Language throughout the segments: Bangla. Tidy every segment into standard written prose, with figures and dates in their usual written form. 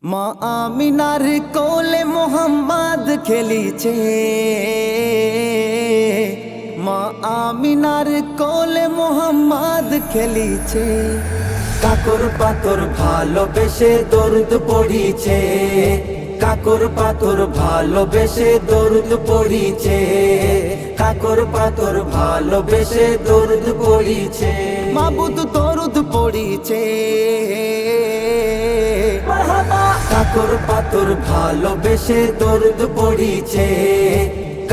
মা আমিনার কোলে মোহাম্মদ খেলিছে, মা আমিনার কোলে মোহাম্মদ খেলিছে। কাকর পাথর ভালোবেসে দরুদ পড়িছে, কাকর পাথর ভালোবেসে দরুদ পড়িছে, কাকর পাথর ভালোবেসে দরুদ পড়িছে। মাবুদ দরুদ পড়িছে, কাকর পাথর ভালোবেসে দরুদ পড়িছে,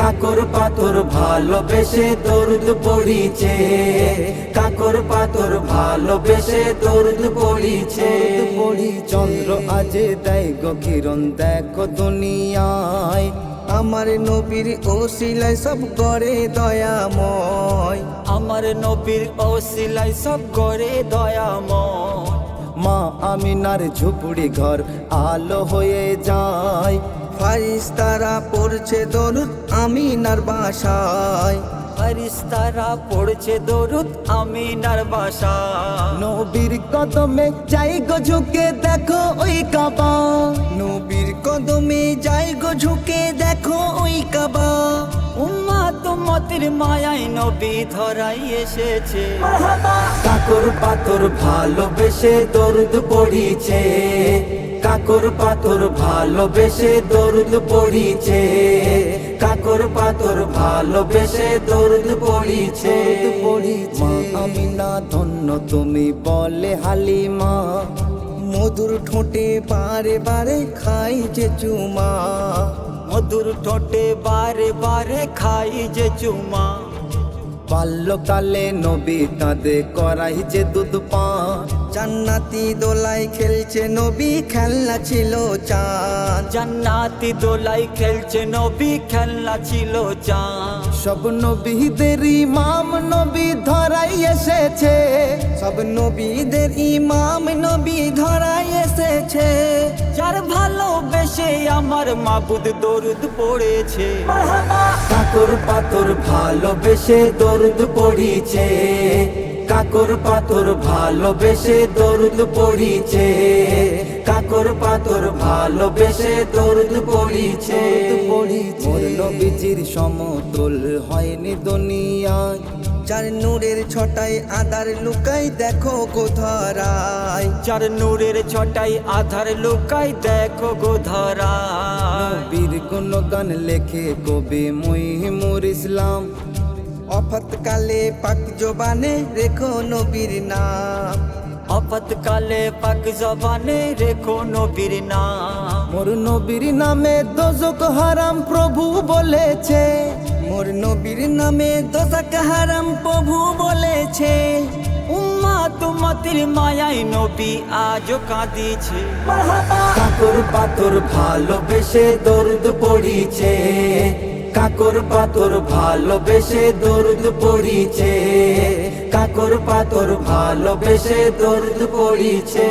কাকর পাথর ভালোবেসে দরুদ পড়িছে, কাকর পাথর ভালোবেসে দরুদ পড়িছে। চন্দ্র আজে দেয় গো কিরণ, দেখো দুনিয়ায় আমার নবীর ওসিলায় সব করে দয়াময়, আমার নবীর ওসিলায় সব করে দয়াময়। মা আমিনার ঝুপড়ি ঘর আলো হয়ে যায়, ফারিস্তারা পড়ছে দরুদ আমিনার বাসায়, ফারিস্তারা পড়ছে দরুদ আমিনার বাসায়। নবীর কদমে যাই গো ঝুঁকে দেখো ওই কাবা, নবীর কদমে যাই গো ঝুঁকে দেখো ওই কাবা। উম্মাত উম্মতের মায়ায় নবী ধরাই এসেছে। কাকর পাথর ভালোবেসে দরুদ পড়িছে, কাকর পাথর ভালোবেসে দরুদ পড়িছে, কাকর পাথর ভালোবেসে দরুদ পড়িছে। মা আমিনা ধন্য তুমি বলে হালিমা, মধুর ঠোঁটে বারে বারে খাই যে চুমা, মধুর ঠোঁটে বারে বারে খাই যে চুমা। বাল্যকালে নবী কাঁদে করাই যে দুধ পান, জান্নাতি দোলাই খেলছে নবী খেলনা ছিল চাঁদ, জান্নাতি দোলাই খেলছে নবী খেলনা ছিল চাঁদ। সব নবীদের ইমাম নবী ধরাই এসেছে, সব নবীদের ইমাম নবী ধরাই এসেছে। যার ভালোবেসে আমার মাবুদ দরুদ পড়েছে। কাকর পাথর ভালোবেসে দরুদ পড়িছে, কাকর পাথর ভালোবেসে দরুদ পড়িছে, কাকর পাথর ভালোবেসে দরুদ পড়িছে। মোর নবীজির সমতুল হয়নি দুনিয়ায়, যার নূরের ছটায় আদার লুকাই দেখো কোথারায়, যার নূরের ছটাই আধার লুকাই দেখো গোধরায়। বীর গুণগান লেখে কবি মুহিমুর ইসলাম, অফতকালে পাক জবানে রেখো নবীর নাম, আপতকালে পাক জবানে রেখো নবীর নাম। মোর নবীর নামে দোজক হারাম প্রভু বলেছে, মোর নবীর নামে দোজাক হারাম প্রভু বলেছে। উম্মাত উম্মতের মায়ায় নবী আজও কাঁদিছে। কাকর পাথর ভালোবেসে দরুদ পড়িছে, কাকর পাথর ভালোবেসে দরুদ পড়িছে, কাকর পাথর ভালোবেসে দরুদ পড়িছে।